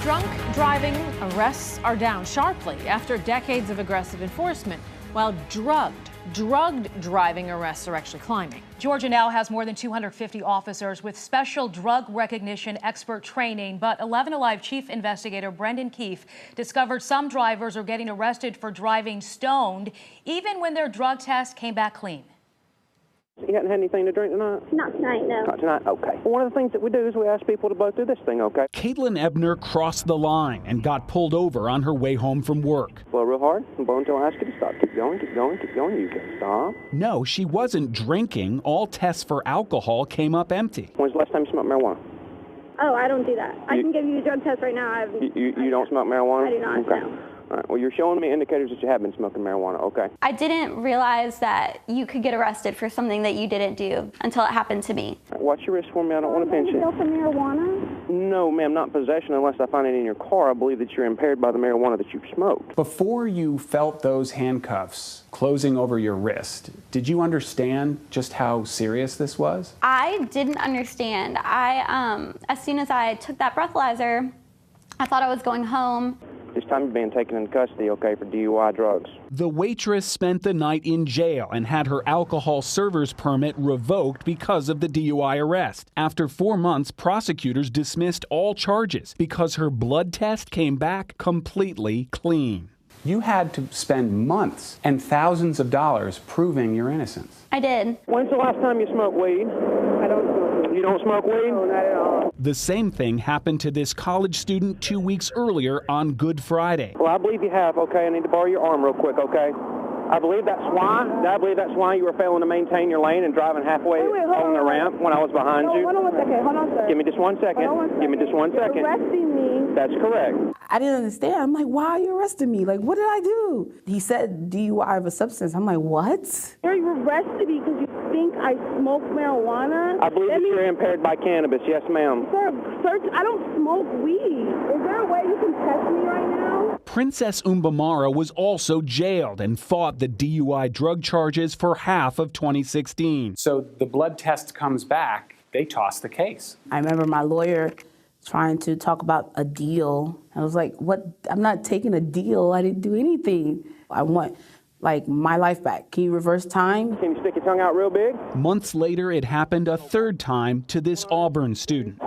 Drunk driving arrests are down sharply after decades of aggressive enforcement, while drugged driving arrests are actually climbing. Georgia now has more than 250 officers with special drug recognition expert training, but 11Alive Chief Investigator Brendan Keefe discovered some drivers are getting arrested for driving stoned, even when their drug test came back clean. You hadn't had anything to drink tonight? Not tonight, no. Not tonight? Okay. Well, one of the things that we do is we ask people to both do this thing, okay? Caitlin Ebner crossed the line and got pulled over on her way home from work. Blow real hard and blow until I ask you to stop. Keep going, keep going, keep going. You can stop. No, she wasn't drinking. All tests for alcohol came up empty. When's the last time you smoked marijuana? Oh, I don't do that. I can give you a drug test right now. You don't smoke marijuana? I do not, okay. no. All right. Well, you're showing me indicators that you have been smoking marijuana, okay? I didn't realize that you could get arrested for something that you didn't do until it happened to me. All right, watch your wrist for me. I don't want to pinch You it. go for marijuana? No, ma'am, not possession unless I find it in your car. I believe that you're impaired by the marijuana that you've smoked. Before you felt those handcuffs closing over your wrist, did you understand just how serious this was? I didn't understand. As soon as I took that breathalyzer, I thought I was going home. This time you're being taken into custody, okay, for DUI drugs. The waitress spent the night in jail and had her alcohol server's permit revoked because of the DUI arrest. After 4 months, prosecutors dismissed all charges because her blood test came back completely clean. You had to spend months and thousands of dollars proving your innocence. I did. When's the last time you smoked weed? I don't smoke weed. You don't smoke weed? No, not at all. The same thing happened to this college student 2 weeks earlier on Good Friday. Well, I believe you have, okay? I need to borrow your arm real quick, okay? I believe that's why you were failing to maintain your lane and driving halfway on the ramp when I was behind you. Hold on 1 second. Hold on, sir. Give me just 1 second. Hold on 1 second. Give me just 1 second. You're arresting me. That's correct. I didn't understand. I'm like, why are you arresting me? Like, what did I do? He said DUI of a substance. I'm like, what? You're arresting me because you think I smoke marijuana? I believe that you're impaired by cannabis. Yes, ma'am. Sir, I don't smoke weed. Is there a way you can test me right now? Princess Umbamara was also jailed and fought the DUI drug charges for half of 2016. So the blood test comes back, they toss the case. I remember my lawyer trying to talk about a deal. I was like, what? I'm not taking a deal. I didn't do anything. I want, like, my life back. Can you reverse time? Can you stick your tongue out real big? Months later, it happened a third time to this Auburn student.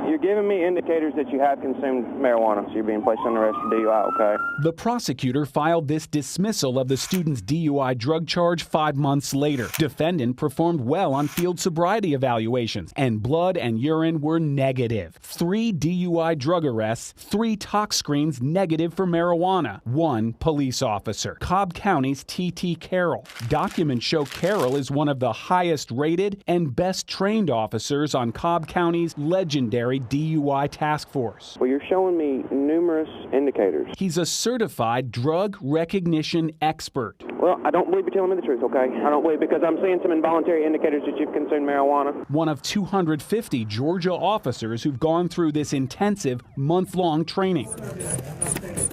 You're giving me indicators that you have consumed marijuana, so you're being placed under arrest for DUI, okay? The prosecutor filed this dismissal of the student's DUI drug charge 5 months later. Defendant performed well on field sobriety evaluations, and blood and urine were negative. 3 DUI drug arrests, 3 tox screens negative for marijuana, 1 police officer. Cobb County's T.T. Carroll. Documents show Carroll is one of the highest rated and best trained officers on Cobb County's legendary DUI task force. Well, you're showing me numerous indicators. He's a certified drug recognition expert. Well, I don't believe you're telling me the truth, okay? I don't believe, because I'm seeing some involuntary indicators that you've consumed marijuana. One of 250 Georgia officers who've gone through this intensive month-long training.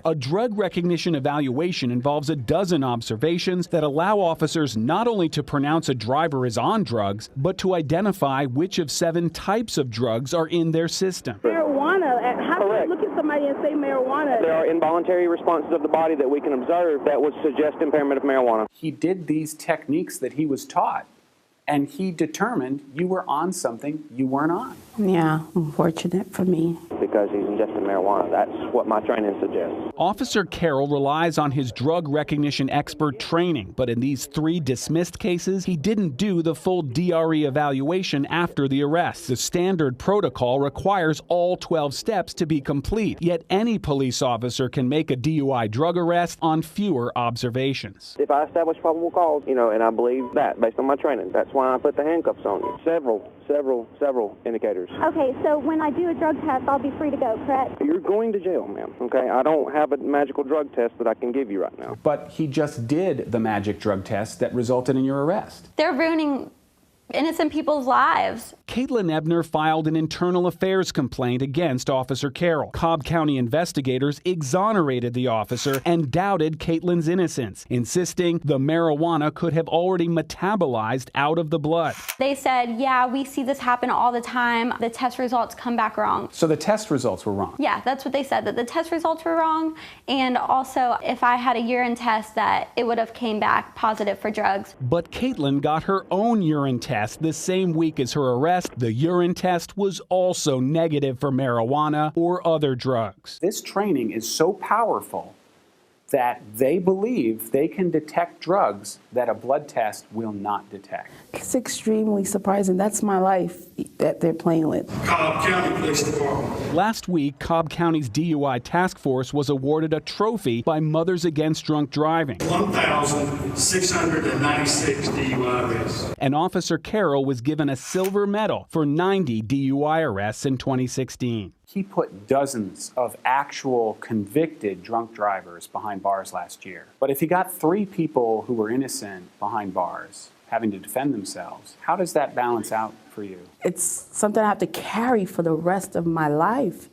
A drug recognition evaluation involves a dozen observations that allow officers not only to pronounce a driver is on drugs, but to identify which of 7 types of drugs are in their system. Marijuana. How can Correct. you look at somebody and say marijuana? There are involuntary responses of the body that we can observe that would suggest impairment of marijuana. He did these techniques that he was taught, and he determined you were on something you weren't on. Yeah, unfortunate for me. Because he's ingesting marijuana. That's what my training suggests. Officer Carroll relies on his drug recognition expert training, but in these 3 dismissed cases, he didn't do the full DRE evaluation after the arrest. The standard protocol requires all 12 steps to be complete, yet any police officer can make a DUI drug arrest on fewer observations. If I establish probable cause, and I believe that based on my training, that's why I put the handcuffs on you. Several indicators. Okay, so when I do a drug test, I'll be free to go, correct? You're going to jail, ma'am, okay? I don't have a magical drug test that I can give you right now. But he just did the magic drug test that resulted in your arrest. They're ruining innocent people's lives. Caitlin Ebner filed an internal affairs complaint against Officer Carroll. Cobb County investigators exonerated the officer and doubted Caitlin's innocence, insisting the marijuana could have already metabolized out of the blood. They said, yeah, we see this happen all the time. The test results come back wrong. So the test results were wrong? Yeah, that's what they said, that the test results were wrong. And also, if I had a urine test, that it would have came back positive for drugs. But Caitlin got her own urine test the same week as her arrest. The urine test was also negative for marijuana or other drugs. This training is so powerful that they believe they can detect drugs that a blood test will not detect. It's extremely surprising. That's my life that they're playing with. Cobb County Police Department. Last week, Cobb County's DUI task force was awarded a trophy by Mothers Against Drunk Driving. 1,696 DUI arrests. And Officer Carroll was given a silver medal for 90 DUI arrests in 2016. He put dozens of actual convicted drunk drivers behind bars last year. But if he got 3 people who were innocent behind bars having to defend themselves, how does that balance out for you? It's something I have to carry for the rest of my life.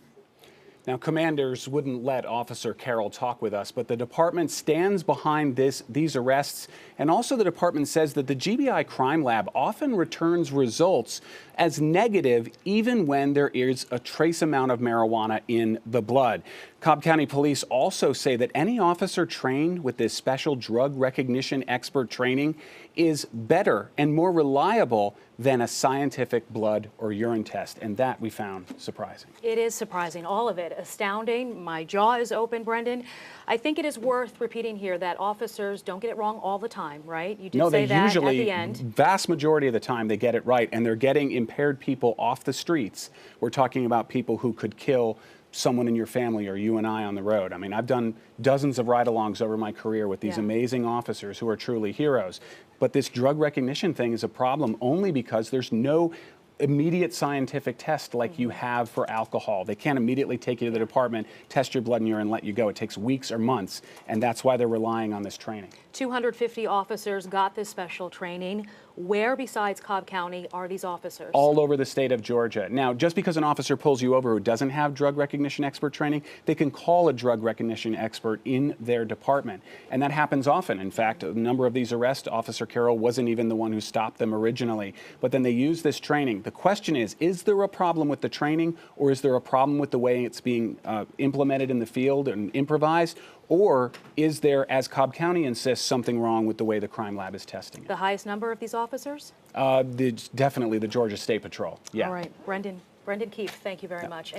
Now, commanders wouldn't let Officer Carroll talk with us, but the department stands behind these arrests, and also the department says that the GBI crime lab often returns results as negative even when there is a trace amount of marijuana in the blood. Cobb County Police also say that any officer trained with this special drug recognition expert training is better and more reliable than a scientific blood or urine test, and that we found surprising. It is surprising, all of it. Astounding. My jaw is open, Brendan. I think it is worth repeating here that officers don't get it wrong all the time, right? You did say that at the end. Vast majority of the time, they get it right, and they're getting impaired people off the streets. We're talking about people who could kill someone in your family or you and I on the road. I mean, I've done dozens of ride-alongs over my career with these amazing officers who are truly heroes. But this drug recognition thing is a problem only because there's no immediate scientific test like you have for alcohol. They can't immediately take you to the department, test your blood and urine, and let you go. It takes weeks or months, and that's why they're relying on this training. 250 officers got this special training. Where besides Cobb County are these officers? All over the state of Georgia. Now, just because an officer pulls you over who doesn't have drug recognition expert training, they can call a drug recognition expert in their department. And that happens often. In fact, a number of these arrests, Officer Carroll wasn't even the one who stopped them originally. But then they use this training. The question is there a problem with the training, or is there a problem with the way it's being implemented in the field and improvised? Or is there, as Cobb County insists, something wrong with the way the crime lab is testing it? The highest number of these officers? Definitely the Georgia State Patrol. Yeah. All right, Brendan Keefe, thank you very much.